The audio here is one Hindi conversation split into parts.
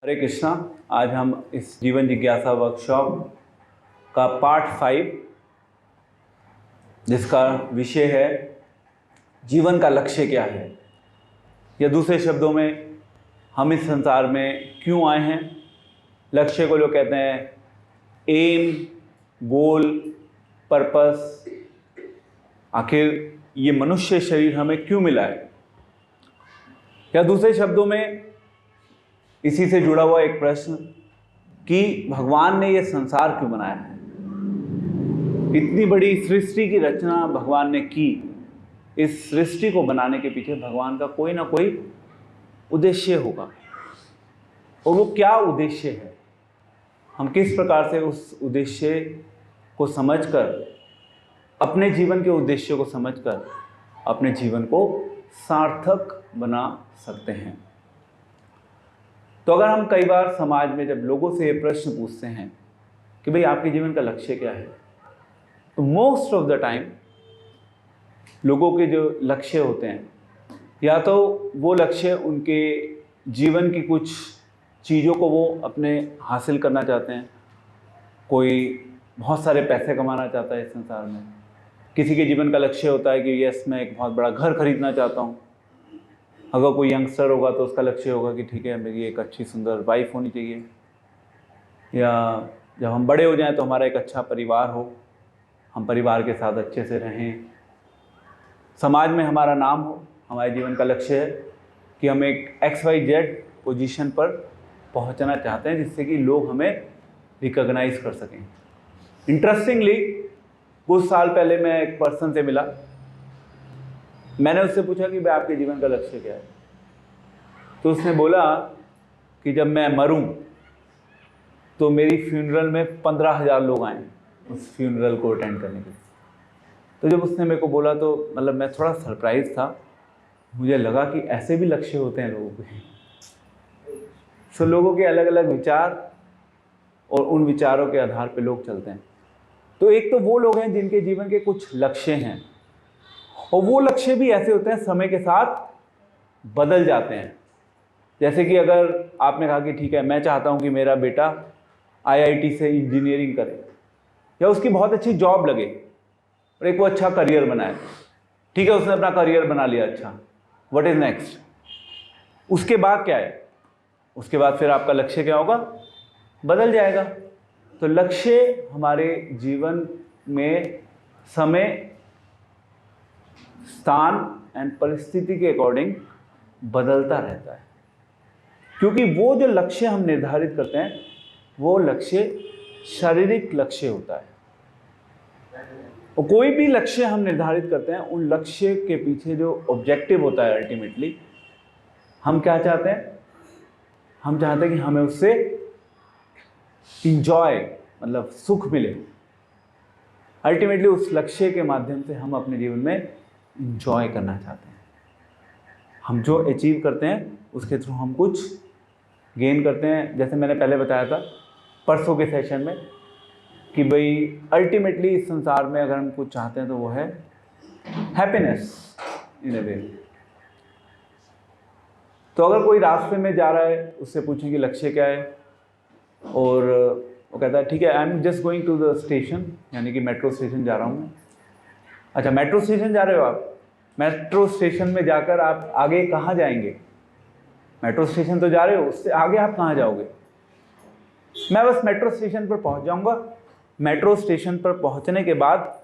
हरे कृष्णा। आज हम इस जीवन जिज्ञासा वर्कशॉप का पार्ट 5 जिसका विषय है जीवन का लक्ष्य क्या है, या दूसरे शब्दों में हम इस संसार में क्यों आए हैं। लक्ष्य को लोग कहते हैं एम, गोल, पर्पस। आखिर ये मनुष्य शरीर हमें क्यों मिला है, या दूसरे शब्दों में इसी से जुड़ा हुआ एक प्रश्न कि भगवान ने यह संसार क्यों बनाया है। इतनी बड़ी सृष्टि की रचना भगवान ने की। इस सृष्टि को बनाने के पीछे भगवान का कोई ना कोई उद्देश्य होगा, और वो क्या उद्देश्य है, हम किस प्रकार से उस उद्देश्य को समझकर, अपने जीवन के उद्देश्य को समझकर अपने जीवन को सार्थक बना सकते हैं। तो अगर हम कई बार समाज में जब लोगों से ये प्रश्न पूछते हैं कि भाई आपके जीवन का लक्ष्य क्या है, तो मोस्ट ऑफ द टाइम लोगों के जो लक्ष्य होते हैं, या तो वो लक्ष्य उनके जीवन की कुछ चीज़ों को वो अपने हासिल करना चाहते हैं। कोई बहुत सारे पैसे कमाना चाहता है इस संसार में, किसी के जीवन का लक्ष्य होता है कि यस मैं एक बहुत बड़ा घर खरीदना चाहता हूँ। अगर कोई यंगस्टर होगा तो उसका लक्ष्य होगा कि ठीक है मेरी एक अच्छी सुंदर वाइफ होनी चाहिए, या जब हम बड़े हो जाएं तो हमारा एक अच्छा परिवार हो, हम परिवार के साथ अच्छे से रहें, समाज में हमारा नाम हो। हमारे जीवन का लक्ष्य है कि हम एक XYZ पोजीशन पर पहुंचना चाहते हैं जिससे कि लोग हमें रिकॉग्नाइज कर सकें। इंटरेस्टिंगली कुछ साल पहले मैं एक पर्सन से मिला। मैंने उससे पूछा कि भाई आपके जीवन का लक्ष्य क्या है, तो उसने बोला कि जब मैं मरूं तो मेरी फ्यूनरल में 15,000 लोग आए उस फ्यूनरल को अटेंड करने के लिए। तो जब उसने मेरे को बोला तो मतलब मैं थोड़ा सरप्राइज था। मुझे लगा कि ऐसे भी लक्ष्य होते हैं लोगों के। सो लोगों के अलग अलग विचार और उन विचारों के आधार पे लोग चलते हैं। तो एक तो वो लोग हैं जिनके जीवन के कुछ लक्ष्य हैं, और वो लक्ष्य भी ऐसे होते हैं समय के साथ बदल जाते हैं। जैसे कि अगर आपने कहा कि ठीक है मैं चाहता हूं कि मेरा बेटा IIT से इंजीनियरिंग करे, या उसकी बहुत अच्छी जॉब लगे और एक वो अच्छा करियर बनाए। ठीक है, उसने अपना करियर बना लिया, अच्छा व्हाट इज नेक्स्ट? उसके बाद क्या है? उसके बाद फिर आपका लक्ष्य क्या होगा? बदल जाएगा। तो लक्ष्य हमारे जीवन में समय, स्थान एंड परिस्थिति के अकॉर्डिंग बदलता रहता है, क्योंकि वो जो लक्ष्य हम निर्धारित करते हैं वो लक्ष्य शारीरिक लक्ष्य होता है। और कोई भी लक्ष्य हम निर्धारित करते हैं, उन लक्ष्य के पीछे जो ऑब्जेक्टिव होता है अल्टीमेटली हम क्या चाहते हैं? हम चाहते हैं कि हमें उससे इंजॉय, मतलब सुख मिले। अल्टीमेटली उस लक्ष्य के माध्यम से हम अपने जीवन में इंजॉय करना चाहते हैं। हम जो अचीव करते हैं उसके थ्रू हम कुछ गेन करते हैं। जैसे मैंने पहले बताया था परसों के सेशन में कि भाई अल्टीमेटली इस संसार में अगर हम कुछ चाहते हैं तो वो है हैप्पीनेस इन अ वे। तो अगर कोई रास्ते में जा रहा है, उससे पूछें कि लक्ष्य क्या है, और वो कहता है ठीक है I am just going to the station, यानी कि मेट्रो स्टेशन जा रहा हूँ। अच्छा मेट्रो स्टेशन जा रहे हो आप? मेट्रो स्टेशन में जाकर आप आगे कहाँ जाएंगे? मेट्रो स्टेशन तो जा रहे हो, उससे आगे आप कहाँ जाओगे? मैं बस मेट्रो स्टेशन पर पहुँच जाऊँगा। मेट्रो स्टेशन पर पहुँचने के बाद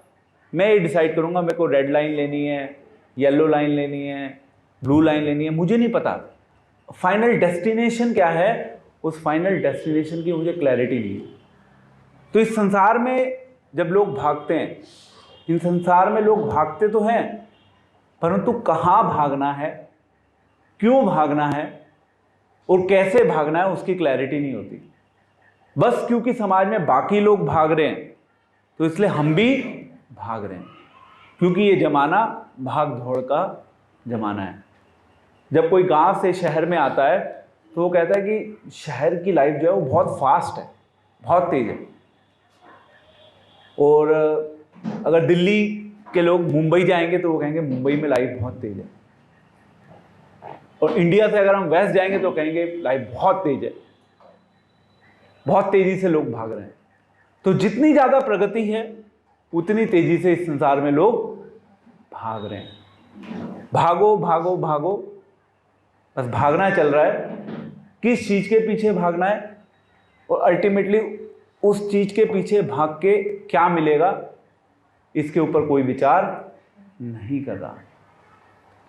मैं ये डिसाइड करूँगा मेरे को रेड लाइन लेनी है, येलो लाइन लेनी है, ब्लू लाइन लेनी है, मुझे नहीं पता। फाइनल डेस्टिनेशन क्या है, उस फाइनल डेस्टिनेशन की मुझे क्लैरिटी नहीं है। तो इस संसार में जब लोग भागते हैं, इन संसार में लोग भागते तो हैं, परंतु कहाँ भागना है, क्यों भागना है और कैसे भागना है उसकी क्लैरिटी नहीं होती। बस क्योंकि समाज में बाकी लोग भाग रहे हैं तो इसलिए हम भी भाग रहे हैं, क्योंकि ये जमाना भाग दौड़ का जमाना है। जब कोई गांव से शहर में आता है तो वो कहता है कि शहर की लाइफ जो है वो बहुत फास्ट है, बहुत तेज है। और अगर दिल्ली के लोग मुंबई जाएंगे तो वो कहेंगे मुंबई में लाइफ बहुत तेज है। और इंडिया से अगर हम वेस्ट जाएंगे तो कहेंगे लाइफ बहुत तेज है। बहुत तेजी से लोग भाग रहे हैं। तो जितनी ज़्यादा प्रगति है उतनी तेजी से इस संसार में लोग भाग रहे हैं। भागो भागो भागो, बस भागना चल रहा है। किस चीज़ के पीछे भागना है और अल्टीमेटली उस चीज़ के पीछे भाग के क्या मिलेगा, इसके ऊपर कोई विचार नहीं कर रहा।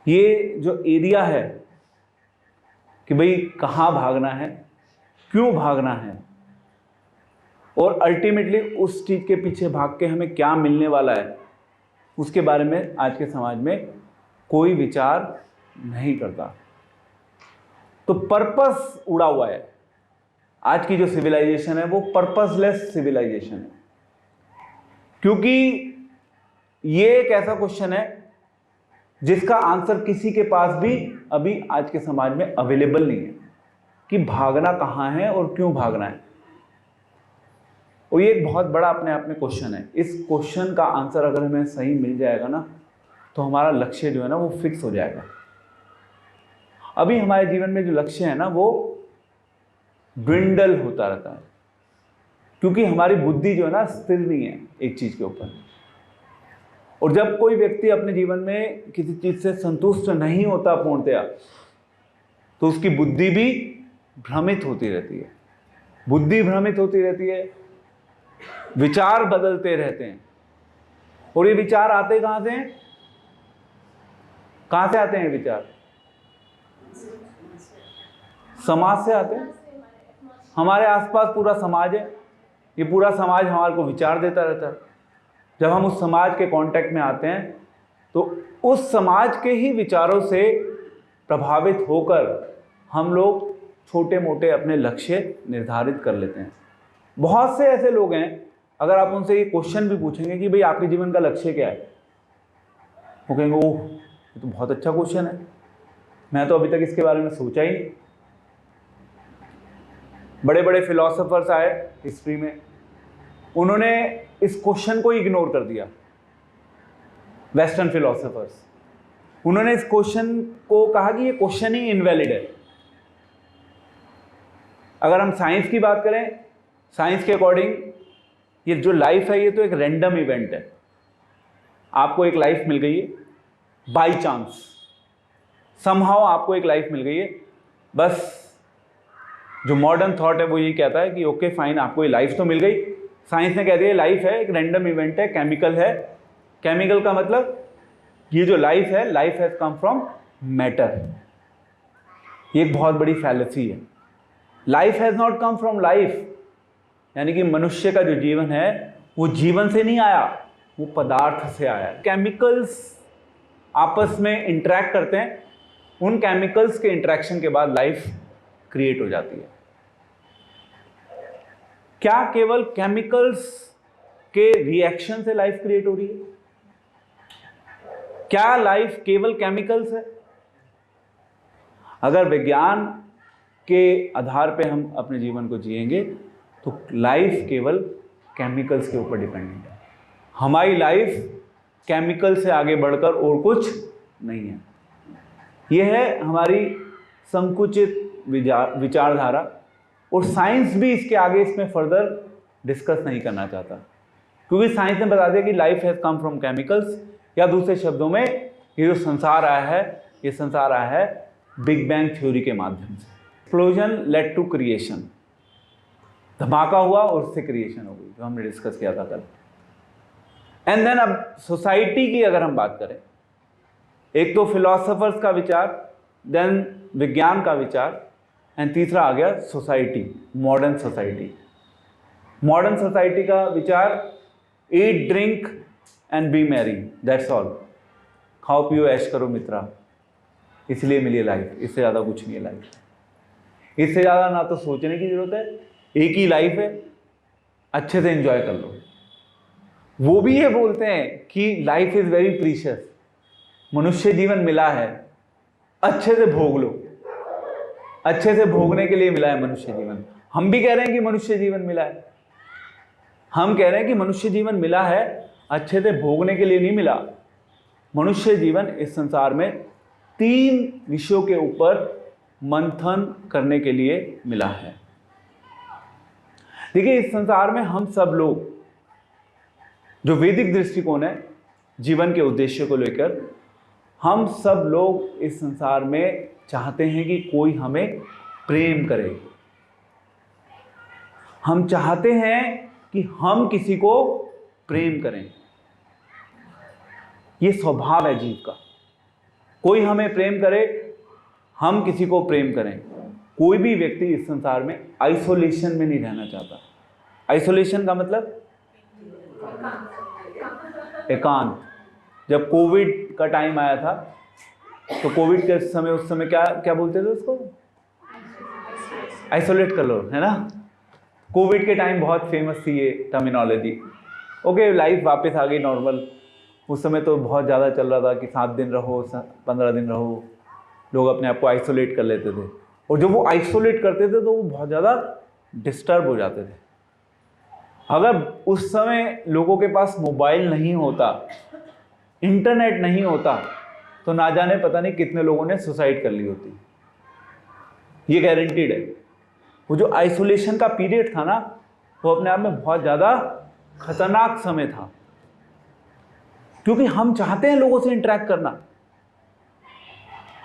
ये जो एरिया है कि भाई कहाँ भागना है, क्यों भागना है और अल्टीमेटली उस चीज़ के पीछे भाग के हमें क्या मिलने वाला है, उसके बारे में आज के समाज में कोई विचार नहीं करता। तो पर्पस उड़ा हुआ है। आज की जो सिविलाइजेशन है वो पर्पसलेस सिविलाइजेशन है, क्योंकि ये एक ऐसा क्वेश्चन है जिसका आंसर किसी के पास भी अभी आज के समाज में अवेलेबल नहीं है कि भागना कहाँ है और क्यों भागना है। और ये एक बहुत बड़ा अपने आप में क्वेश्चन है। इस क्वेश्चन का आंसर अगर हमें सही मिल जाएगा ना, तो हमारा लक्ष्य जो है ना वो फिक्स हो जाएगा। अभी हमारे जीवन में जो लक्ष्य है ना वो ड्विंडल होता रहता है, क्योंकि हमारी बुद्धि जो है ना स्थिर नहीं है एक चीज के ऊपर। और जब कोई व्यक्ति अपने जीवन में किसी चीज से संतुष्ट नहीं होता पूर्णतया, तो उसकी बुद्धि भी भ्रमित होती रहती है। बुद्धि भ्रमित होती रहती है, विचार बदलते रहते हैं। और ये विचार आते कहां से हैं? कहां से आते हैं विचार? समाज से आते हैं। हमारे आसपास पूरा समाज है, ये पूरा समाज हमारे को विचार देता रहता है। जब हम उस समाज के कांटेक्ट में आते हैं तो उस समाज के ही विचारों से प्रभावित होकर हम लोग छोटे मोटे अपने लक्ष्य निर्धारित कर लेते हैं। बहुत से ऐसे लोग हैं, अगर आप उनसे ये क्वेश्चन भी पूछेंगे कि भाई आपके जीवन का लक्ष्य क्या है, वो कहेंगे ओह ये तो बहुत अच्छा क्वेश्चन है, मैं तो अभी तक इसके बारे में सोचा ही नहीं। बड़े बड़े फिलोसोफर्स आए हिस्ट्री में, उन्होंने इस क्वेश्चन को इग्नोर कर दिया। वेस्टर्न फिलोसोफर्स, उन्होंने इस क्वेश्चन को कहा कि ये क्वेश्चन ही इनवैलिड है। अगर हम साइंस की बात करें, साइंस के अकॉर्डिंग ये जो लाइफ है ये तो एक रैंडम इवेंट है। आपको एक लाइफ मिल गई है बाय चांस, समहाउ आपको एक लाइफ मिल गई है। बस जो मॉडर्न थॉट है वो यही कहता है कि ओके फाइन, आपको ये लाइफ तो मिल गई। साइंस ने कह दिया लाइफ है एक रैंडम इवेंट है, केमिकल है। केमिकल का मतलब ये जो लाइफ है, life has come from matter. ये एक बहुत बड़ी फैलेसी है। Life has not come from life, यानी कि मनुष्य का जो जीवन है वो जीवन से नहीं आया, वो पदार्थ से आया है। केमिकल्स आपस में इंटरेक्ट करते हैं, उन केमिकल्स के इंटरेक्शन के बाद लाइफ क्रिएट हो जाती है। क्या केवल केमिकल्स के रिएक्शन से लाइफ क्रिएट हो रही है? क्या लाइफ केवल केमिकल्स है? अगर विज्ञान के आधार पे हम अपने जीवन को जिएंगे तो लाइफ केवल केमिकल्स के ऊपर डिपेंडेंट है। हमारी लाइफ केमिकल से आगे बढ़कर और कुछ नहीं है। यह है हमारी संकुचित विचारधारा, और साइंस भी इसके आगे इसमें फर्दर डिस्कस नहीं करना चाहता, क्योंकि साइंस ने बता दिया कि life has come from chemicals, या दूसरे शब्दों में ये जो संसार आया है, ये संसार आया है बिग बैंग थ्योरी के माध्यम से। एक्सप्लोजन लेड टू क्रिएशन, धमाका हुआ और उससे क्रिएशन हो गई, जो हमने डिस्कस किया था कल। एंड देन अब सोसाइटी की अगर हम बात करें, एक तो फिलोसोफर्स का विचार, देन विज्ञान का विचार, एंड तीसरा आ गया society, modern society. Modern society का विचार eat drink and B Mary, that's all. खाओ पियो ऐश करो मित्रा, इसलिए मिली लाइफ, इससे ज़्यादा कुछ नहीं है लाइफ। इससे ज़्यादा ना तो सोचने की ज़रूरत है, एक ही लाइफ है, अच्छे से एंजॉय कर लो। वो भी ये बोलते हैं कि लाइफ इज़ वेरी प्रीशियस, मनुष्य जीवन मिला है, अच्छे से भोग लो। अच्छे से भोगने के लिए मिला है मनुष्य जीवन। हम भी कह रहे हैं कि मनुष्य जीवन मिला है, हम कह रहे हैं कि मनुष्य जीवन मिला है, अच्छे से भोगने के लिए नहीं मिला। मनुष्य जीवन इस संसार में 3 विषयों के ऊपर मंथन करने के लिए मिला है। देखिए, इस संसार में हम सब लोग, जो वैदिक दृष्टिकोण है जीवन के उद्देश्य को लेकर, हम सब लोग इस संसार में चाहते हैं कि कोई हमें प्रेम करे। हम चाहते हैं कि हम किसी को प्रेम करें। ये स्वभाव है जीव का। कोई हमें प्रेम करे, हम किसी को प्रेम करें। कोई भी व्यक्ति इस संसार में आइसोलेशन में नहीं रहना चाहता। आइसोलेशन का मतलब एकांत। जब कोविड का टाइम आया था तो कोविड के समय, उस समय क्या क्या बोलते थे उसको? आइसोलेट कर लो, है ना। कोविड के टाइम बहुत फेमस थी ये टर्मिनोलॉजी। ओके, लाइफ वापस आ गई नॉर्मल। उस समय तो बहुत ज़्यादा चल रहा था कि 7 दिन रहो, 15 दिन रहो, लोग अपने आप को आइसोलेट कर लेते थे। और जब वो आइसोलेट करते थे तो वो बहुत ज़्यादा डिस्टर्ब हो जाते थे। अगर उस समय लोगों के पास मोबाइल नहीं होता, इंटरनेट नहीं होता, तो ना जाने पता नहीं कितने लोगों ने सुसाइड कर ली होती। ये गारंटीड है। वो जो आइसोलेशन का पीरियड था ना, वो अपने आप में बहुत ज़्यादा खतरनाक समय था, क्योंकि हम चाहते हैं लोगों से इंटरेक्ट करना,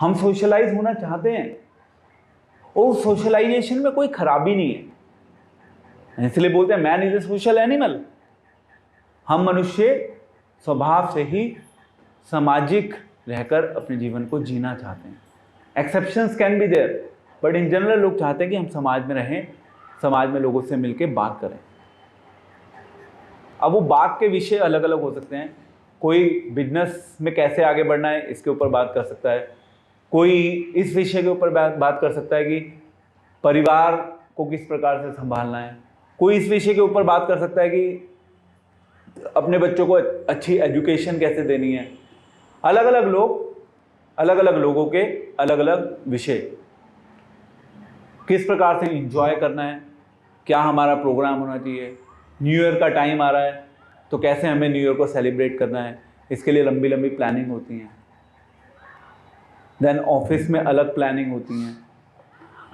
हम सोशलाइज होना चाहते हैं। और सोशलाइजेशन में कोई खराबी नहीं है, इसलिए बोलते हैं man is a social animal. हम मनुष्य स्वभाव से ही सामाजिक रहकर अपने जीवन को जीना चाहते हैं। Exceptions can be there, but in general लोग चाहते हैं कि हम समाज में रहें, समाज में लोगों से मिलकर बात करें। अब वो बात के विषय अलग अलग हो सकते हैं। कोई बिजनेस में कैसे आगे बढ़ना है इसके ऊपर बात कर सकता है, कोई इस विषय के ऊपर बात कर सकता है कि परिवार को किस प्रकार से संभालना है, कोई इस विषय के ऊपर बात कर सकता है कि अपने बच्चों को अच्छी एजुकेशन कैसे देनी है। अलग अलग लोग, अलग अलग लोगों के अलग अलग विषय, किस प्रकार से एंजॉय करना है, क्या हमारा प्रोग्राम होना चाहिए। न्यू ईयर का टाइम आ रहा है तो कैसे हमें न्यू ईयर को सेलिब्रेट करना है, इसके लिए लंबी लंबी प्लानिंग होती हैं। देन ऑफिस में अलग प्लानिंग होती हैं।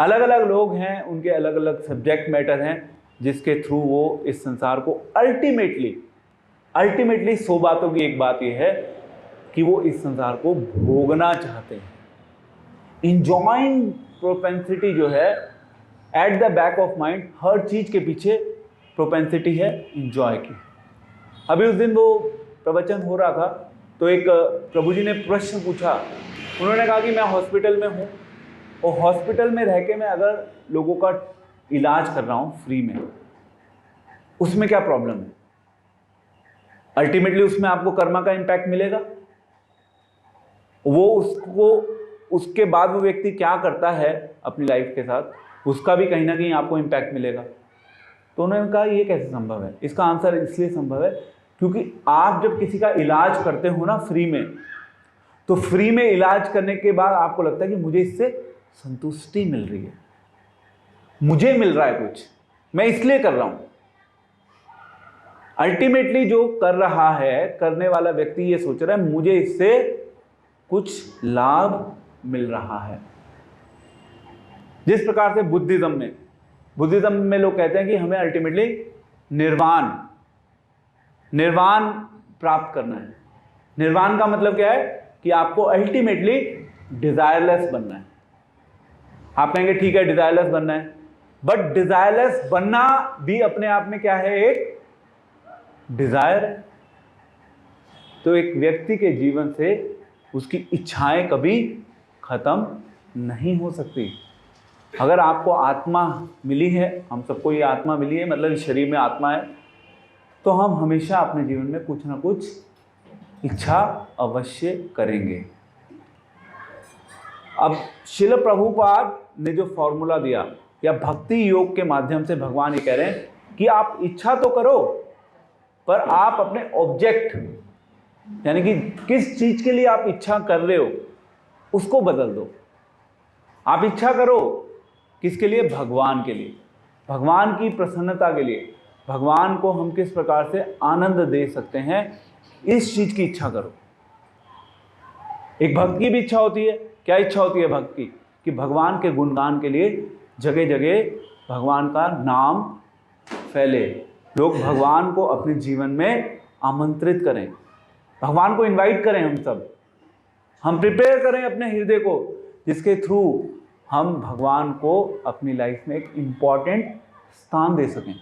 अलग अलग लोग हैं, उनके अलग अलग सब्जेक्ट मैटर हैं, जिसके थ्रू वो इस संसार को अल्टीमेटली 100 बातों की एक बात यह है कि वो इस संसार को भोगना चाहते हैं। इंजॉइंग प्रोपेंसिटी जो है at the back of mind, हर चीज के पीछे प्रोपेंसिटी है इंजॉय की। अभी उस दिन वो प्रवचन हो रहा था तो एक प्रभु जी ने प्रश्न पूछा। उन्होंने कहा कि मैं हॉस्पिटल में हूँ और हॉस्पिटल में रह के मैं अगर लोगों का इलाज कर रहा हूँ फ्री में, उसमें क्या प्रॉब्लम है? अल्टीमेटली उसमें आपको कर्मा का इम्पैक्ट मिलेगा। वो उसके बाद वो व्यक्ति क्या करता है अपनी लाइफ के साथ, उसका भी कहीं ना कहीं आपको इम्पैक्ट मिलेगा। तो उन्होंने कहा ये कैसे संभव है? इसका आंसर इसलिए संभव है क्योंकि आप जब किसी का इलाज करते हो ना फ्री में, तो फ्री में इलाज करने के बाद आपको लगता है कि मुझे इससे संतुष्टि मिल रही है, मुझे मिल रहा है कुछ, मैं इसलिए कर रहा हूं। अल्टीमेटली जो कर रहा है, करने वाला व्यक्ति ये सोच रहा है मुझे इससे कुछ लाभ मिल रहा है। जिस प्रकार से बुद्धिज्म में लोग कहते हैं कि हमें अल्टीमेटली निर्वाण प्राप्त करना है। निर्वाण का मतलब क्या है कि आपको अल्टीमेटली डिजायरलेस बनना है। आप कहेंगे ठीक है डिजायरलेस बनना है, बट डिजायरलेस बनना भी अपने आप में क्या है? एक डिजायर है। तो एक व्यक्ति के जीवन से उसकी इच्छाएं कभी खत्म नहीं हो सकती। अगर आपको आत्मा मिली है, हम सबको ये आत्मा मिली है, मतलब इस शरीर में आत्मा है, तो हम हमेशा अपने जीवन में कुछ ना कुछ इच्छा अवश्य करेंगे। अब शिल प्रभुपाद ने जो फॉर्मूला दिया, या भक्ति योग के माध्यम से भगवान ये कह रहे हैं कि आप इच्छा तो करो, पर आप अपने ऑब्जेक्ट, यानी कि किस चीज के लिए आप इच्छा कर रहे हो उसको बदल दो। आप इच्छा करो किसके लिए? भगवान के लिए, भगवान की प्रसन्नता के लिए, भगवान को हम किस प्रकार से आनंद दे सकते हैं, इस चीज की इच्छा करो। एक भक्त की भी इच्छा होती है। क्या इच्छा होती है भक्त की? कि भगवान के गुणगान के लिए जगह जगह भगवान का नाम फैले, लोग भगवान को अपने जीवन में आमंत्रित करें, भगवान को इनवाइट करें, हम प्रिपेयर करें अपने हृदय को, जिसके थ्रू हम भगवान को अपनी लाइफ में एक इम्पॉर्टेंट स्थान दे सकें।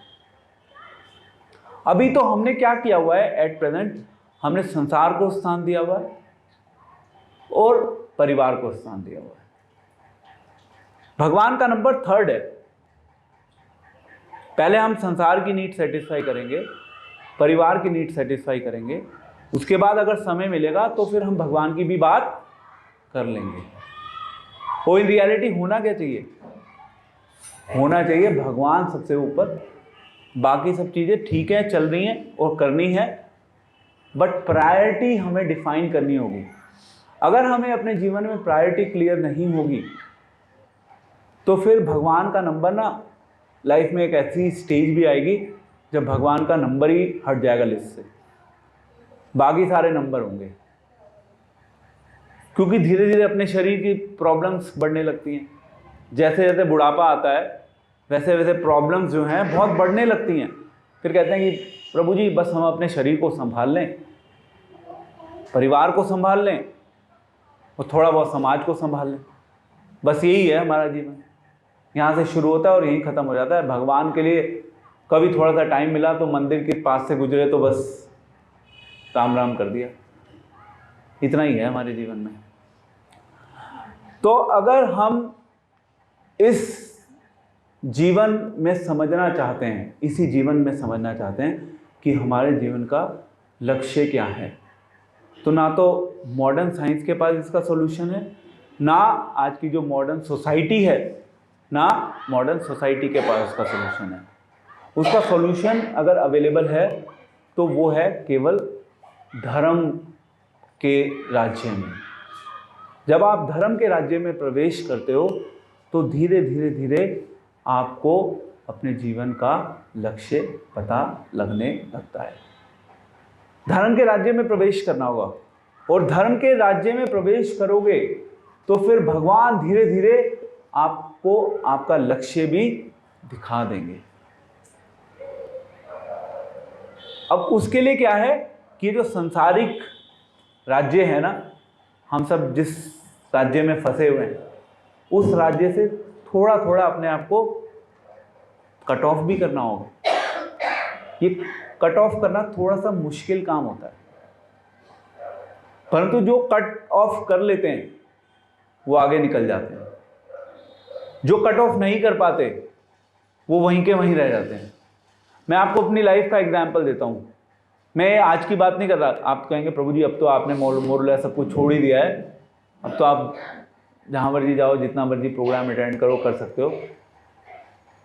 अभी तो हमने क्या किया हुआ है, एट प्रेजेंट हमने संसार को स्थान दिया हुआ है और परिवार को स्थान दिया हुआ है। भगवान का नंबर 3rd है। पहले हम संसार की नीड सेटिस्फाई करेंगे, परिवार की नीड सेटिस्फाई करेंगे, उसके बाद अगर समय मिलेगा तो फिर हम भगवान की भी बात कर लेंगे। और इन रियलिटी होना क्या चाहिए, होना चाहिए भगवान सबसे ऊपर, बाकी सब चीज़ें ठीक है, चल रही हैं और करनी है, बट प्रायोरिटी हमें डिफाइन करनी होगी। अगर हमें अपने जीवन में प्रायोरिटी क्लियर नहीं होगी तो फिर भगवान का नंबर ना, लाइफ में एक ऐसी स्टेज भी आएगी जब भगवान का नंबर ही हट जाएगा लिस्ट से, बाकी सारे नंबर होंगे, क्योंकि धीरे धीरे अपने शरीर की प्रॉब्लम्स बढ़ने लगती हैं। जैसे जैसे बुढ़ापा आता है वैसे वैसे प्रॉब्लम्स जो हैं बहुत बढ़ने लगती हैं। फिर कहते हैं कि प्रभु जी बस हम अपने शरीर को संभाल लें, परिवार को संभाल लें और थोड़ा बहुत समाज को संभाल लें, बस यही है हमारा जीवन। यहाँ से शुरू होता है और यहीं ख़त्म हो जाता है। भगवान के लिए कभी थोड़ा सा टाइम मिला तो मंदिर के पास से गुजरे तो बस राम राम कर दिया, इतना ही है हमारे जीवन में। तो अगर हम इस जीवन में समझना चाहते हैं, इसी जीवन में समझना चाहते हैं कि हमारे जीवन का लक्ष्य क्या है, तो ना तो मॉडर्न साइंस के पास इसका सॉल्यूशन है, ना आज की जो मॉडर्न सोसाइटी है, ना मॉडर्न सोसाइटी के पास उसका सॉल्यूशन है। उसका सॉल्यूशन अगर अवेलेबल है तो वो है केवल धर्म के राज्य में। जब आप धर्म के राज्य में प्रवेश करते हो तो धीरे धीरे धीरे आपको अपने जीवन का लक्ष्य पता लगने लगता है। धर्म के राज्य में प्रवेश करना होगा, और धर्म के राज्य में प्रवेश करोगे तो फिर भगवान धीरे धीरे आपको आपका लक्ष्य भी दिखा देंगे। अब उसके लिए क्या है कि जो सांसारिक राज्य है ना, हम सब जिस राज्य में फंसे हुए हैं, उस राज्य से थोड़ा थोड़ा अपने आप को कट ऑफ भी करना होगा। ये कट ऑफ करना थोड़ा सा मुश्किल काम होता है, परंतु जो कट ऑफ कर लेते हैं वो आगे निकल जाते हैं। जो कट ऑफ नहीं कर पाते वो वहीं के वहीं रह जाते हैं। मैं आपको अपनी लाइफ का एग्जाम्पल देता हूँ। मैं आज की बात नहीं कर रहा। आप कहेंगे प्रभु जी अब तो आपने मोरला सब कुछ छोड़ ही दिया है, अब तो आप जहाँ मर्जी जाओ, जितना मर्जी प्रोग्राम अटेंड करो, कर सकते हो।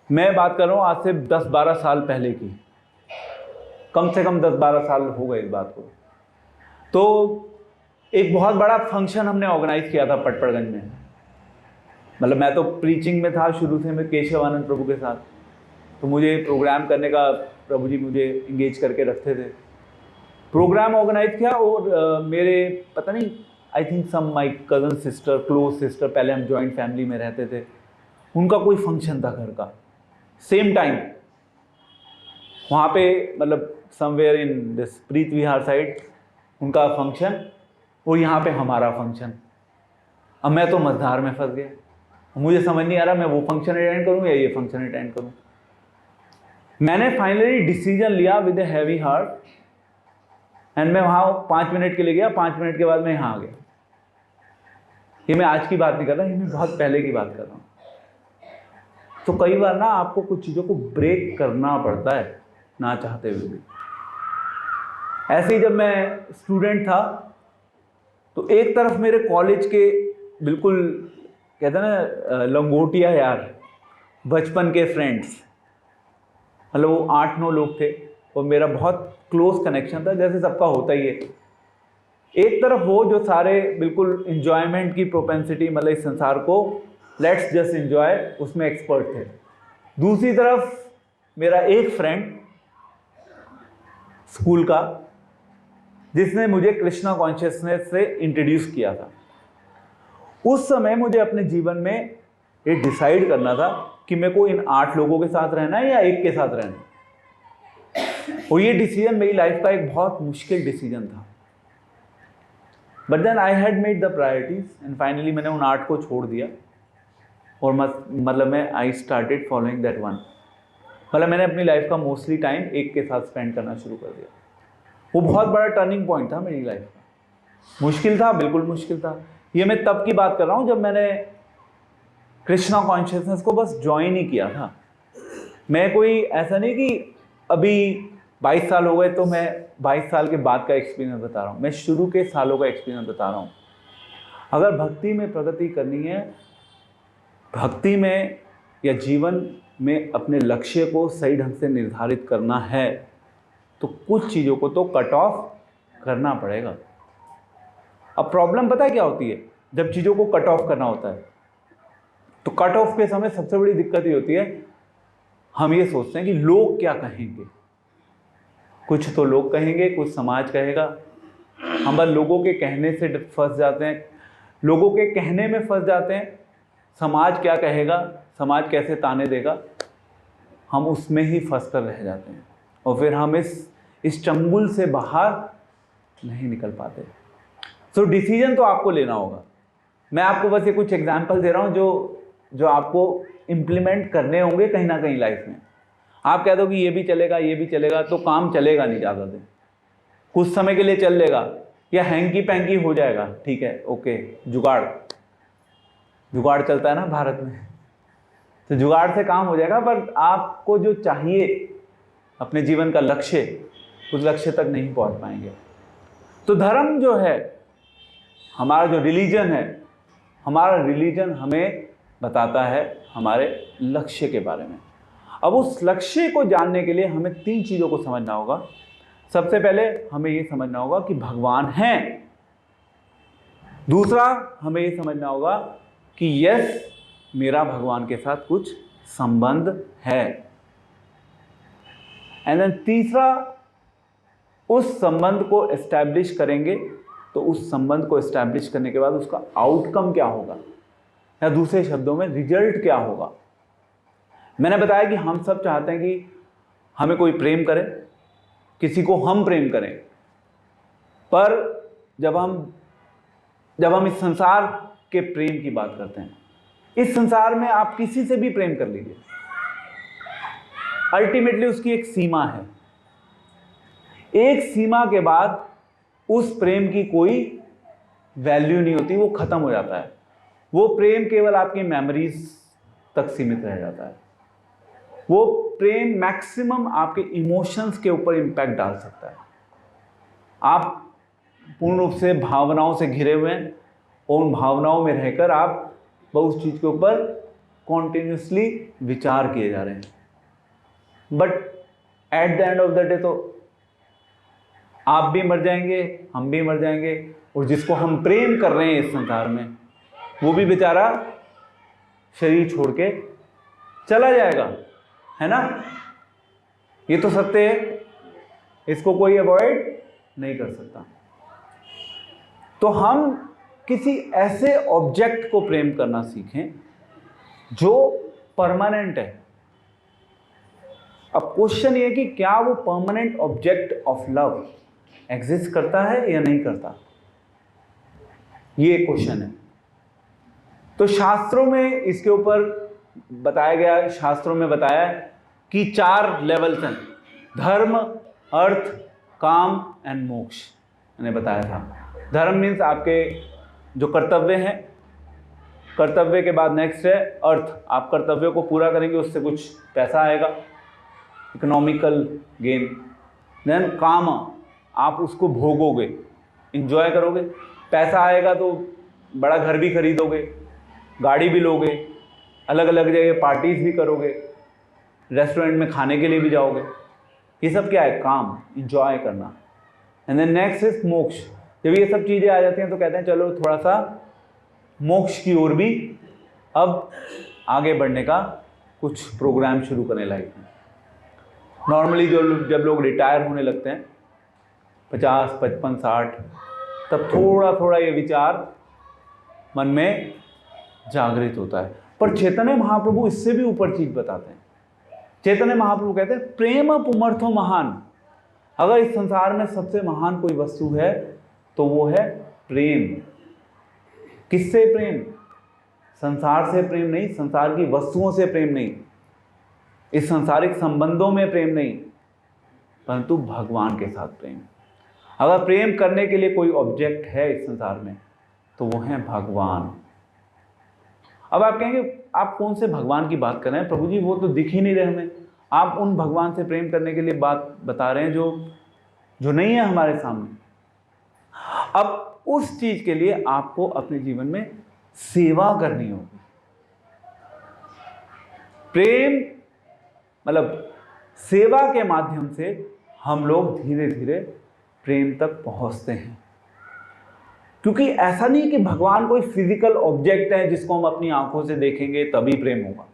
मैं बात कर रहा हूँ आज से 10-12 साल पहले की, कम से कम 10-12 साल हो गए इस बात को। तो एक बहुत बड़ा फंक्शन हमने ऑर्गेनाइज किया था पटपड़गंज में। मतलब मैं तो प्रीचिंग में था शुरू से, मैं केशवानंद प्रभु के साथ, तो मुझे प्रोग्राम करने का प्रभु जी मुझे इंगेज करके रखते थे। प्रोग्राम ऑर्गेनाइज किया और मेरे पता नहीं, I think some my cousin sister, close sister, पहले हम जॉइंट फैमिली में रहते थे, उनका कोई फंक्शन था घर का, सेम टाइम वहाँ पे, मतलब somewhere in this Preet Vihar side उनका फंक्शन और यहाँ पे हमारा फंक्शन। अब मैं तो मझधार में फंस गया, मुझे समझ नहीं आ रहा मैं वो फंक्शन अटेंड करूँ या ये फंक्शन अटेंड करूँ। मैंने फाइनली डिसीजन लिया with a heavy heart, and मैं वहाँ 5 मिनट के लिए गया, 5 मिनट के बाद मैं यहाँ आ गया। ये मैं आज की बात नहीं कर रहा, ये मैं बहुत पहले की बात कर रहा हूँ। तो कई बार ना आपको कुछ चीज़ों को ब्रेक करना पड़ता है ना चाहते हुए भी। ऐसे ही जब मैं स्टूडेंट था तो एक तरफ मेरे कॉलेज के बिल्कुल कहते हैं ना लंगोटिया यार, बचपन के फ्रेंड्स, मतलब वो 8-9 लोग थे और मेरा बहुत क्लोज कनेक्शन था, जैसे सबका होता ही है। एक तरफ वो जो सारे बिल्कुल इन्जॉयमेंट की प्रोपेंसिटी, मतलब इस संसार को लेट्स जस्ट एंजॉय, उसमें एक्सपर्ट थे। दूसरी तरफ मेरा एक फ्रेंड स्कूल का, जिसने मुझे कृष्णा कॉन्शियसनेस से इंट्रोड्यूस किया था। उस समय मुझे अपने जीवन में ये डिसाइड करना था कि मेरे को इन 8 लोगों के साथ रहना है या एक के साथ रहना है। और ये डिसीजन मेरी लाइफ का एक बहुत मुश्किल डिसीजन था, but then I had made the priorities and finally मैंने उन 8 को छोड़ दिया और मतलब मैं I started following that one. मतलब मैंने अपनी लाइफ का मोस्टली टाइम एक के साथ स्पेंड करना शुरू कर दिया। वो बहुत बड़ा टर्निंग पॉइंट था मेरी लाइफ का। मुश्किल था, बिल्कुल मुश्किल था। ये मैं तब की बात कर रहा हूँ जब मैंने कृष्णा कॉन्शियसनेस को बस ज्वाइन ही किया था। मैं कोई ऐसा नहीं कि अभी 22 साल हो गए तो मैं 22 साल के बाद का एक्सपीरियंस बता रहा हूँ, मैं शुरू के सालों का एक्सपीरियंस बता रहा हूँ। अगर भक्ति में प्रगति करनी है, भक्ति में या जीवन में अपने लक्ष्य को सही ढंग से निर्धारित करना है, तो कुछ चीज़ों को तो कट ऑफ करना पड़ेगा। अब प्रॉब्लम पता है क्या होती है? जब चीज़ों को कट ऑफ करना होता है तो कट ऑफ के समय सबसे बड़ी दिक्कत ये होती है, हम ये सोचते हैं कि लोग क्या कहेंगे। कुछ तो लोग कहेंगे, कुछ समाज कहेगा। हम बस लोगों के कहने से फंस जाते हैं, लोगों के कहने में फंस जाते हैं। समाज क्या कहेगा, समाज कैसे ताने देगा, हम उसमें ही फंस कर रह जाते हैं और फिर हम इस चंगुल से बाहर नहीं निकल पाते। सो डिसीजन तो आपको लेना होगा। मैं आपको बस ये कुछ एग्जाम्पल दे रहा हूँ जो आपको इम्प्लीमेंट करने होंगे कहीं ना कहीं लाइफ में। आप कह दो कि ये भी चलेगा, तो काम चलेगा नहीं ज़्यादा दिन। कुछ समय के लिए चल लेगा या हैंकी पैंकी हो जाएगा, ठीक है, ओके, जुगाड़ चलता है ना भारत में, तो जुगाड़ से काम हो जाएगा। पर आपको जो चाहिए अपने जीवन का लक्ष्य, उस लक्ष्य तक नहीं पहुंच पाएंगे। तो धर्म जो है, हमारा जो रिलीजन है, हमारा रिलीजन हमें बताता है हमारे लक्ष्य के बारे में। अब उस लक्ष्य को जानने के लिए हमें 3 चीज़ों को समझना होगा। सबसे पहले हमें ये समझना होगा कि भगवान हैं। दूसरा, हमें ये समझना होगा कि यस, मेरा भगवान के साथ कुछ संबंध है। एंड देन तीसरा, उस संबंध को एस्टैब्लिश करेंगे तो उस संबंध को एस्टैब्लिश करने के बाद उसका आउटकम क्या होगा, या दूसरे शब्दों में रिजल्ट क्या होगा। मैंने बताया कि हम सब चाहते हैं कि हमें कोई प्रेम करे, किसी को हम प्रेम करें, पर जब हम इस संसार के प्रेम की बात करते हैं, इस संसार में आप किसी से भी प्रेम कर लीजिए, अल्टीमेटली उसकी एक सीमा है। एक सीमा के बाद उस प्रेम की कोई वैल्यू नहीं होती, वो खत्म हो जाता है। वो प्रेम केवल आपकी मेमोरीज तक सीमित रह जाता है। वो प्रेम मैक्सिमम आपके इमोशंस के ऊपर इम्पैक्ट डाल सकता है। आप पूर्ण रूप से भावनाओं से घिरे हुए हैं और उन भावनाओं में रहकर आप उस चीज़ के ऊपर कॉन्टिन्यूसली विचार किए जा रहे हैं। But at the end of the day तो आप भी मर जाएंगे, हम भी मर जाएंगे, और जिसको हम प्रेम कर रहे हैं इस संसार में, वो भी बेचारा शरीर छोड़ के चला जाएगा, है ना। ये तो सत्य है, इसको कोई अवॉइड नहीं कर सकता। तो हम किसी ऐसे ऑब्जेक्ट को प्रेम करना सीखें जो परमानेंट है। अब क्वेश्चन ये कि क्या वो permanent object of love exist करता है या नहीं करता, ये क्वेश्चन है। तो शास्त्रों में इसके ऊपर बताया गया, शास्त्रों में बताया कि 4 लेवल्स हैं, धर्म, अर्थ, काम एंड मोक्ष। मैंने बताया था धर्म मीन्स आपके जो कर्तव्य हैं, कर्तव्य के बाद नेक्स्ट है अर्थ। आप कर्तव्यों को पूरा करेंगे, उससे कुछ पैसा आएगा, इकोनॉमिकल गेन। देन काम, आप उसको भोगोगे, इंजॉय करोगे, पैसा आएगा तो बड़ा घर भी खरीदोगे, गाड़ी भी लोगे, अलग अलग जगह पार्टीज भी करोगे, रेस्टोरेंट में खाने के लिए भी जाओगे। ये सब क्या है? काम, इंजॉय करना। एंड देन नेक्स्ट इज मोक्ष। जब ये सब चीज़ें आ जाती हैं तो कहते हैं चलो थोड़ा सा मोक्ष की ओर भी अब आगे बढ़ने का कुछ प्रोग्राम शुरू करने लायक है। नॉर्मली जब लोग रिटायर होने लगते हैं 50, 55, 60, तब थोड़ा थोड़ा ये विचार मन में जागृत होता है। पर चैतन्य महाप्रभु इससे भी ऊपर चीज बताते हैं। चैतन्य महाप्रभु कहते हैं प्रेम पुमर्थो महान। अगर इस संसार में सबसे महान कोई वस्तु है तो वो है प्रेम। किससे प्रेम? संसार से प्रेम नहीं, संसार की वस्तुओं से प्रेम नहीं, इस सांसारिक संबंधों में प्रेम नहीं, परंतु भगवान के साथ प्रेम। अगर प्रेम करने के लिए कोई ऑब्जेक्ट है इस संसार में तो वो है भगवान। अब आप कहेंगे आप कौन से भगवान की बात कर रहे हैं प्रभु जी, वो तो दिख ही नहीं रहे हमें। आप उन भगवान से प्रेम करने के लिए बात बता रहे हैं जो नहीं है हमारे सामने। अब उस चीज के लिए आपको अपने जीवन में सेवा करनी होगी। प्रेम मतलब सेवा के माध्यम से हम लोग धीरे धीरे प्रेम तक पहुंचते हैं। क्योंकि ऐसा नहीं कि भगवान कोई फिजिकल ऑब्जेक्ट है जिसको हम अपनी आंखों से देखेंगे तभी प्रेम होगा,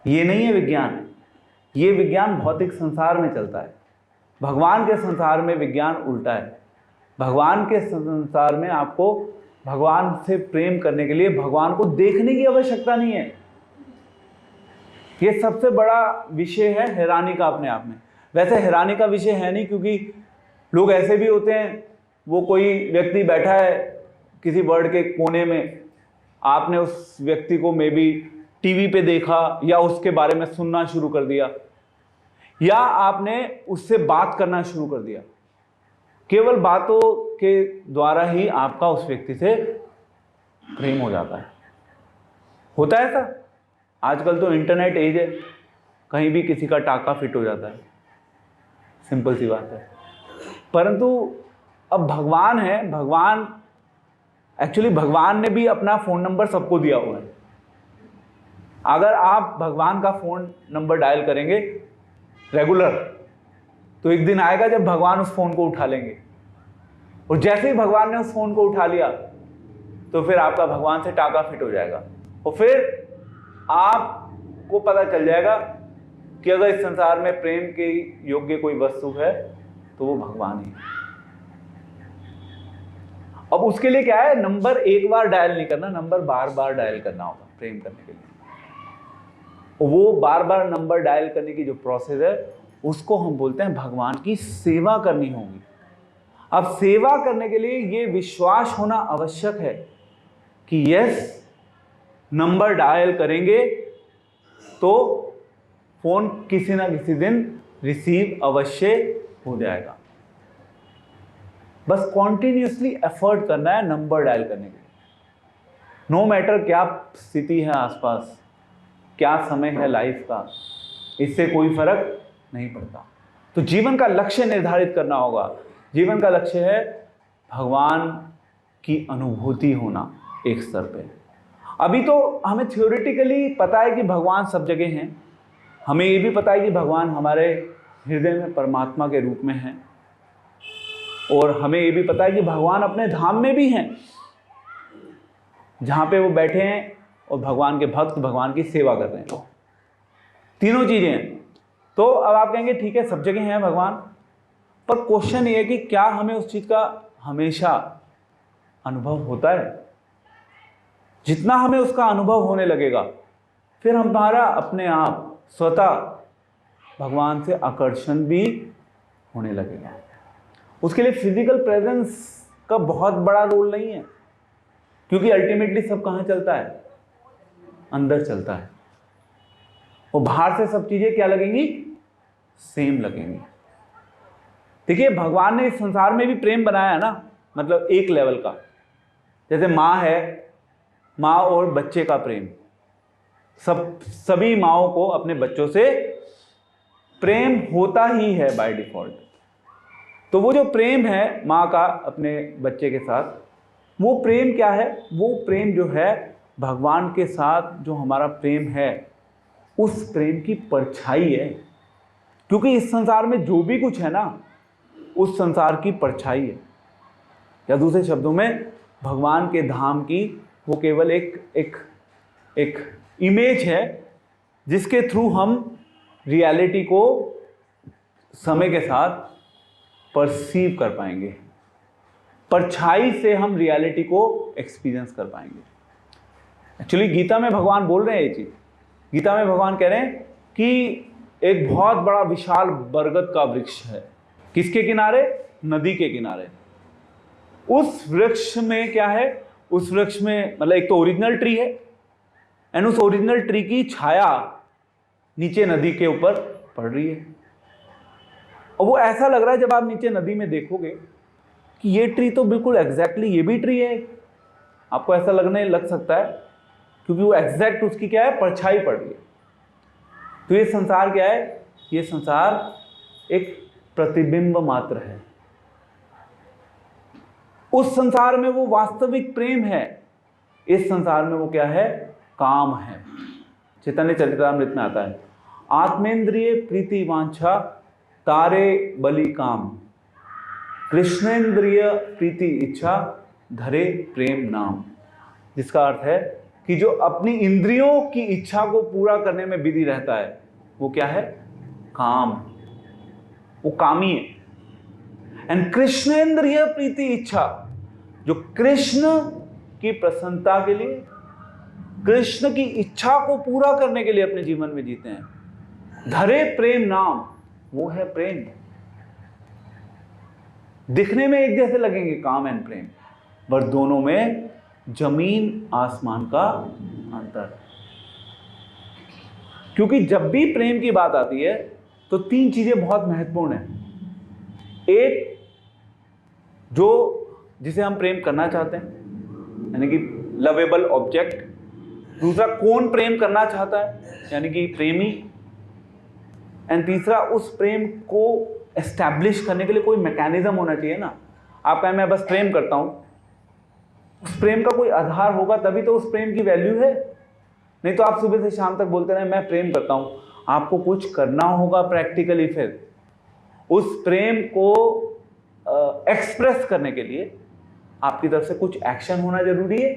ये नहीं है विज्ञान। ये विज्ञान भौतिक संसार में चलता है, भगवान के संसार में विज्ञान उल्टा है। भगवान के संसार में आपको भगवान से प्रेम करने के लिए भगवान को देखने की आवश्यकता नहीं है। ये सबसे बड़ा विषय है हैरानी का अपने आप में। वैसे हैरानी का विषय है नहीं, क्योंकि लोग ऐसे भी होते हैं, वो कोई व्यक्ति बैठा है किसी वर्ल्ड के कोने में, आपने उस व्यक्ति को मे बी टीवी पे देखा या उसके बारे में सुनना शुरू कर दिया या आपने उससे बात करना शुरू कर दिया। केवल बातों के द्वारा ही आपका उस व्यक्ति से प्रेम हो जाता है। होता है ऐसा? आजकल तो इंटरनेट एज है, कहीं भी किसी का टाका फिट हो जाता है, सिंपल सी बात है। परंतु अब भगवान है, भगवान एक्चुअली भगवान ने भी अपना फ़ोन नंबर सबको दिया हुआ है। अगर आप भगवान का फ़ोन नंबर डायल करेंगे रेगुलर तो एक दिन आएगा जब भगवान उस फ़ोन को उठा लेंगे, और जैसे ही भगवान ने उस फ़ोन को उठा लिया तो फिर आपका भगवान से टाका फिट हो जाएगा, और फिर आपको पता चल जाएगा कि अगर इस संसार में प्रेम के योग्य कोई वस्तु है तो वो भगवान ही है। अब उसके लिए क्या है, नंबर एक बार डायल नहीं करना, नंबर बार बार डायल करना होगा प्रेम करने के लिए। वो बार बार नंबर डायल करने की जो प्रोसेस है उसको हम बोलते हैं भगवान की सेवा करनी होगी। अब सेवा करने के लिए ये विश्वास होना आवश्यक है कि यस, नंबर डायल करेंगे तो फोन किसी ना किसी दिन रिसीव अवश्य हो जाएगा। बस कॉन्टिन्यूसली एफर्ट करना है नंबर डायल करने के लिए। नो मैटर क्या स्थिति है आसपास, क्या समय है लाइफ का, इससे कोई फर्क नहीं पड़ता। तो जीवन का लक्ष्य निर्धारित करना होगा। जीवन का लक्ष्य है भगवान की अनुभूति होना एक स्तर पे। अभी तो हमें थ्योरेटिकली पता है कि भगवान सब जगह हैं, हमें ये भी पता है कि भगवान हमारे हृदय में परमात्मा के रूप में हैं, और हमें ये भी पता है कि भगवान अपने धाम में भी हैं जहाँ पे वो बैठे हैं और भगवान के भक्त भगवान की सेवा कर रहे हैं। तीनों चीज़ें हैं। तो अब आप कहेंगे ठीक है सब जगह हैं भगवान, पर क्वेश्चन ये है कि क्या हमें उस चीज़ का हमेशा अनुभव होता है? जितना हमें उसका अनुभव होने लगेगा फिर हमारा अपने आप स्वतः भगवान से आकर्षण भी होने लगेगा। उसके लिए फिजिकल प्रेजेंस का बहुत बड़ा रोल नहीं है, क्योंकि अल्टीमेटली सब कहाँ चलता है? अंदर चलता है। और बाहर से सब चीजें क्या लगेंगी? सेम लगेंगी। देखिए भगवान ने इस संसार में भी प्रेम बनाया है ना, मतलब एक लेवल का। जैसे माँ है, माँ और बच्चे का प्रेम, सभी माँओं को अपने बच्चों से प्रेम होता ही है बाय डिफॉल्ट। तो वो जो प्रेम है माँ का अपने बच्चे के साथ, वो प्रेम क्या है? वो प्रेम जो है भगवान के साथ जो हमारा प्रेम है उस प्रेम की परछाई है। क्योंकि इस संसार में जो भी कुछ है ना उस संसार की परछाई है, या दूसरे शब्दों में भगवान के धाम की वो केवल एक इमेज है जिसके थ्रू हम रियलिटी को समय के साथ परसीव कर पाएंगे। परछाई से हम रियलिटी को एक्सपीरियंस कर पाएंगे। एक्चुअली गीता में भगवान बोल रहे हैं ये चीज़। गीता में भगवान कह रहे हैं कि एक बहुत बड़ा विशाल बरगद का वृक्ष है, किसके किनारे? नदी के किनारे। उस वृक्ष में क्या है? उस वृक्ष में मतलब एक तो ओरिजिनल ट्री है, एंड उस ओरिजिनल ट्री की छाया नीचे नदी के ऊपर पड़ रही है। और वो ऐसा लग रहा है जब आप नीचे नदी में देखोगे कि ये ट्री तो बिल्कुल एग्जैक्टली ये भी ट्री है। आपको ऐसा लगने लग सकता है क्योंकि वो एग्जैक्ट उसकी क्या है? परछाई पड़ रही है। तो ये संसार क्या है? ये संसार एक प्रतिबिंब मात्र है। उस संसार में वो वास्तविक प्रेम है, इस संसार में वो क्या है? काम है। चैतन्य चरितामृत में आता है, आत्मेंद्रिय प्रीति वांछा तारे बलि काम, कृष्णेंद्रिय प्रीति इच्छा धरे प्रेम नाम। जिसका अर्थ है कि जो अपनी इंद्रियों की इच्छा को पूरा करने में बिजी रहता है वो क्या है? काम। वो कामी है। एंड कृष्णेंद्रिय प्रीति इच्छा, जो कृष्ण की प्रसन्नता के लिए, कृष्ण की इच्छा को पूरा करने के लिए अपने जीवन में जीते हैं, धरे प्रेम नाम, वो है प्रेम। दिखने में एक जैसे लगेंगे काम एंड प्रेम, पर दोनों में जमीन आसमान का अंतर। क्योंकि जब भी प्रेम की बात आती है तो तीन चीजें बहुत महत्वपूर्ण हैं। एक, जो जिसे हम प्रेम करना चाहते हैं यानी कि लवेबल ऑब्जेक्ट। दूसरा, कौन प्रेम करना चाहता है यानी कि प्रेमी। एंड तीसरा, उस प्रेम को एस्टैब्लिश करने के लिए कोई मैकेनिज्म होना चाहिए ना। आप कहें मैं बस प्रेम करता हूं, उस प्रेम का कोई आधार होगा तभी तो उस प्रेम की वैल्यू है। नहीं तो आप सुबह से शाम तक बोलते रहे मैं प्रेम करता हूं, आपको कुछ करना होगा प्रैक्टिकली। फिर उस प्रेम को एक्सप्रेस करने के लिए आपकी तरफ से कुछ एक्शन होना जरूरी है।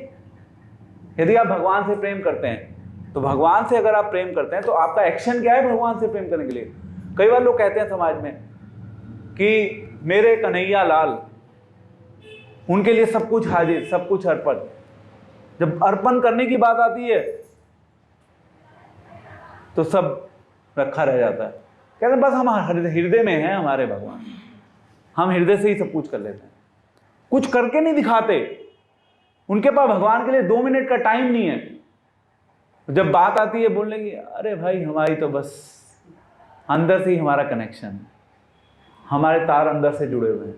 यदि आप भगवान से प्रेम करते हैं तो भगवान से अगर आप प्रेम करते हैं तो आपका एक्शन क्या है भगवान से प्रेम करने के लिए? कई बार लोग कहते हैं समाज में कि मेरे कन्हैया लाल, उनके लिए सब कुछ हाजिर, सब कुछ अर्पण। जब अर्पण करने की बात आती है तो सब रखा रह जाता है। कहते हैं बस हम हृदय में हैं हमारे भगवान, हम हृदय से ही सब कुछ कर लेते हैं, कुछ करके नहीं दिखाते। उनके पास भगवान के लिए 2 मिनट का टाइम नहीं है। जब बात आती है बोलने की, अरे भाई हमारी तो बस अंदर से ही हमारा कनेक्शन है, हमारे तार अंदर से जुड़े हुए हैं।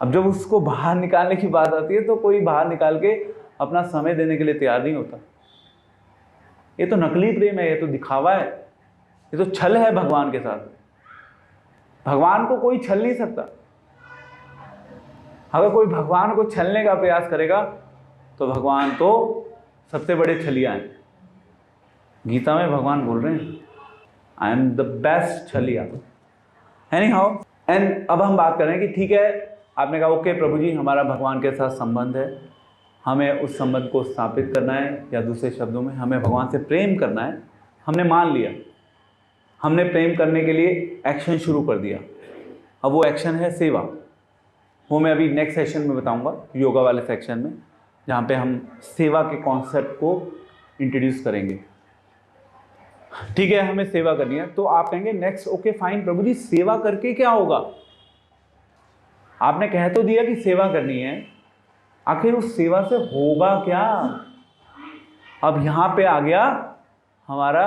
अब जब उसको बाहर निकालने की बात आती है तो कोई बाहर निकाल के अपना समय देने के लिए तैयार नहीं होता। ये तो नकली प्रेम है, ये तो दिखावा है, ये तो छल है भगवान के साथ। भगवान को कोई छल नहीं सकता। अगर कोई भगवान को छलने का प्रयास करेगा तो भगवान तो सबसे बड़े छलिया हैं। गीता में भगवान बोल रहे हैं आई एम द बेस्ट छलिया। एनी हाउ, एंड अब हम बात करें कि ठीक है, आपने कहा ओके प्रभु जी हमारा भगवान के साथ संबंध है, हमें उस संबंध को स्थापित करना है, या दूसरे शब्दों में हमें भगवान से प्रेम करना है। हमने मान लिया, हमने प्रेम करने के लिए एक्शन शुरू कर दिया। अब वो एक्शन है सेवा। वो मैं अभी नेक्स्ट सेशन में बताऊंगा, योगा वाले सेक्शन में, जहाँ पे हम सेवा के कॉन्सेप्ट को इंट्रोड्यूस करेंगे। ठीक है, हमें सेवा करनी है। तो आप कहेंगे नेक्स्ट, ओके फाइन प्रभु जी सेवा करके क्या होगा? आपने कह तो दिया कि सेवा करनी है, आखिर उस सेवा से होगा क्या? अब यहां पे आ गया हमारा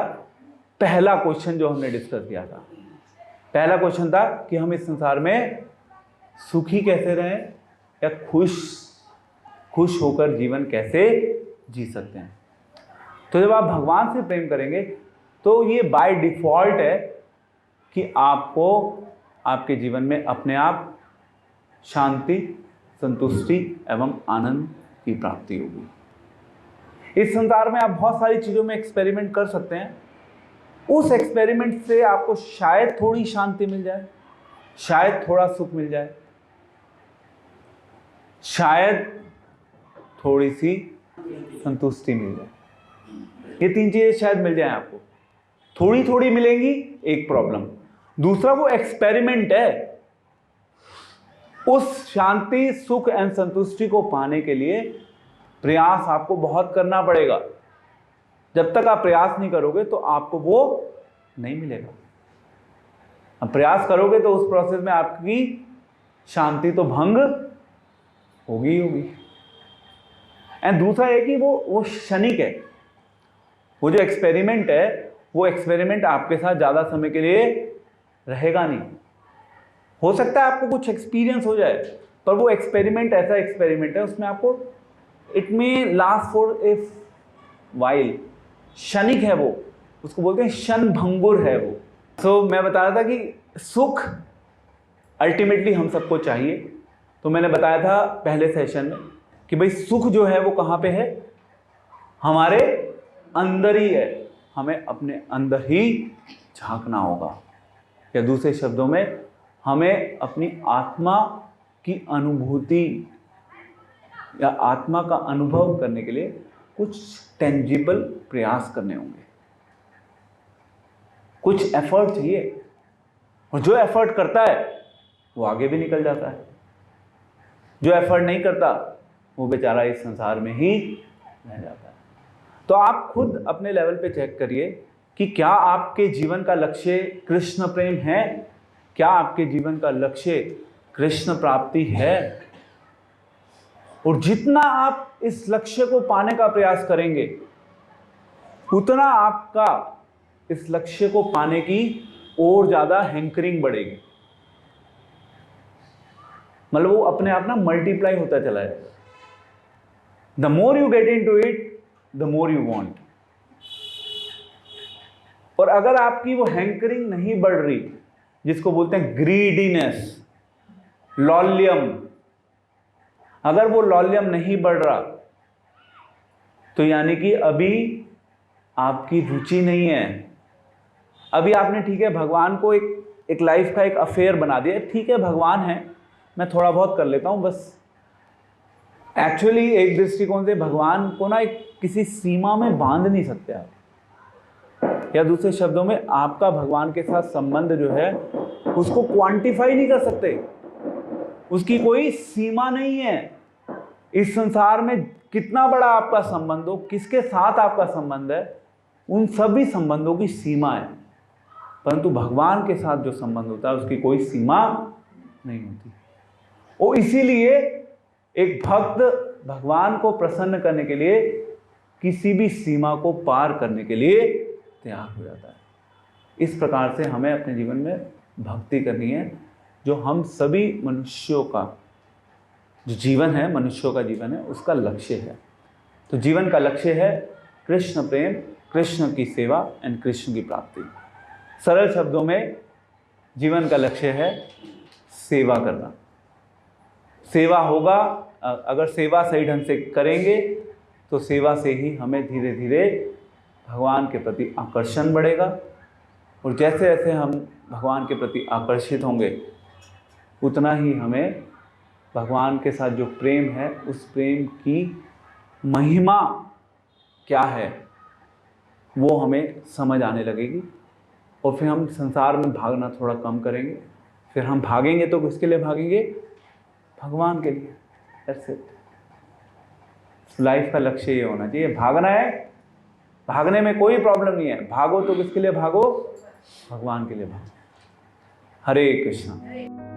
पहला क्वेश्चन जो हमने डिस्कस किया था। पहला क्वेश्चन था कि हम इस संसार में सुखी कैसे रहें या खुश होकर जीवन कैसे जी सकते हैं। तो जब आप भगवान से प्रेम करेंगे तो ये बाय डिफॉल्ट है कि आपको आपके जीवन में अपने आप शांति, संतुष्टि एवं आनंद की प्राप्ति होगी। इस संसार में आप बहुत सारी चीज़ों में एक्सपेरिमेंट कर सकते हैं। उस एक्सपेरिमेंट से आपको शायद थोड़ी शांति मिल जाए, शायद थोड़ा सुख मिल जाए, शायद थोड़ी सी संतुष्टि मिल जाए। ये 3 चीजें शायद मिल जाए आपको। थोड़ी थोड़ी मिलेंगी, एक प्रॉब्लम। दूसरा, वो एक्सपेरिमेंट है। उस शांति, सुख एंड संतुष्टि को पाने के लिए प्रयास आपको बहुत करना पड़ेगा। जब तक आप प्रयास नहीं करोगे तो आपको वो नहीं मिलेगा। अब प्रयास करोगे तो उस प्रोसेस में आपकी शांति तो भंग होगी ही होगी। एंड दूसरा है कि वो क्षणिक है। वो जो एक्सपेरिमेंट है, वो एक्सपेरिमेंट आपके साथ ज़्यादा समय के लिए रहेगा नहीं। हो सकता है आपको कुछ एक्सपीरियंस हो जाए, पर वो एक्सपेरिमेंट ऐसा एक्सपेरिमेंट है, उसमें आपको इट में लास्ट फॉर ए वाइल, क्षणिक है वो, उसको बोलते हैं क्षण भंगुर है वो। सो मैं बता रहा था कि सुख अल्टीमेटली हम सबको चाहिए। तो मैंने बताया था पहले सेशन में कि भाई सुख जो है वो कहाँ पे है, हमारे अंदर ही है। हमें अपने अंदर ही झांकना होगा, या दूसरे शब्दों में हमें अपनी आत्मा की अनुभूति या आत्मा का अनुभव करने के लिए कुछ टेंजिबल प्रयास करने होंगे, कुछ एफर्ट चाहिए। और जो एफर्ट करता है वो आगे भी निकल जाता है, जो एफर्ट नहीं करता वो बेचारा इस संसार में ही रह जाता है। तो आप खुद अपने लेवल पे चेक करिए कि क्या आपके जीवन का लक्ष्य कृष्ण प्रेम है, क्या आपके जीवन का लक्ष्य कृष्ण प्राप्ति है। और जितना आप इस लक्ष्य को पाने का प्रयास करेंगे, उतना आपका इस लक्ष्य को पाने की और ज्यादा हैंकरिंग बढ़ेगी। मतलब वो अपने आप ना मल्टीप्लाई होता चला है। The more you get into it, the more you want. और अगर आपकी वो हैंकरिंग नहीं बढ़ रही, जिसको बोलते हैं ग्रीडीनेस, लॉल्यम, अगर वो लॉल्यम नहीं बढ़ रहा, तो यानी कि अभी आपकी रुचि नहीं है। अभी आपने ठीक है भगवान को एक लाइफ का एक अफेयर बना दिया, ठीक है भगवान है, मैं थोड़ा बहुत कर लेता हूं बस। एक्चुअली एक दृष्टिकोण से भगवान को ना एक किसी सीमा में बांध नहीं सकते आप, या दूसरे शब्दों में आपका भगवान के साथ संबंध जो है उसको क्वांटिफाई नहीं कर सकते। उसकी कोई सीमा नहीं है। इस संसार में कितना बड़ा आपका संबंध हो, किसके साथ आपका संबंध है, उन सभी संबंधों की सीमा है। परंतु भगवान के साथ जो संबंध होता है उसकी कोई सीमा नहीं होती। और इसीलिए एक भक्त भगवान को प्रसन्न करने के लिए किसी भी सीमा को पार करने के लिए तैयार हो जाता है। इस प्रकार से हमें अपने जीवन में भक्ति करनी है, जो हम सभी मनुष्यों का जो जीवन है, मनुष्यों का जीवन है, उसका लक्ष्य है। तो जीवन का लक्ष्य है कृष्ण प्रेम, कृष्ण की सेवा एंड कृष्ण की प्राप्ति। सरल शब्दों में जीवन का लक्ष्य है सेवा करना। सेवा होगा, अगर सेवा सही ढंग से करेंगे तो सेवा से ही हमें धीरे धीरे भगवान के प्रति आकर्षण बढ़ेगा। और जैसे जैसे हम भगवान के प्रति आकर्षित होंगे, उतना ही हमें भगवान के साथ जो प्रेम है, उस प्रेम की महिमा क्या है वो हमें समझ आने लगेगी। और फिर हम संसार में भागना थोड़ा कम करेंगे। फिर हम भागेंगे तो किसके लिए भागेंगे? भगवान के लिए। That's it. लाइफ का लक्ष्य ये होना चाहिए, भागना है। भागने में कोई प्रॉब्लम नहीं है। भागो तो किसके लिए भागो? भगवान के लिए भागो। हरे कृष्णा।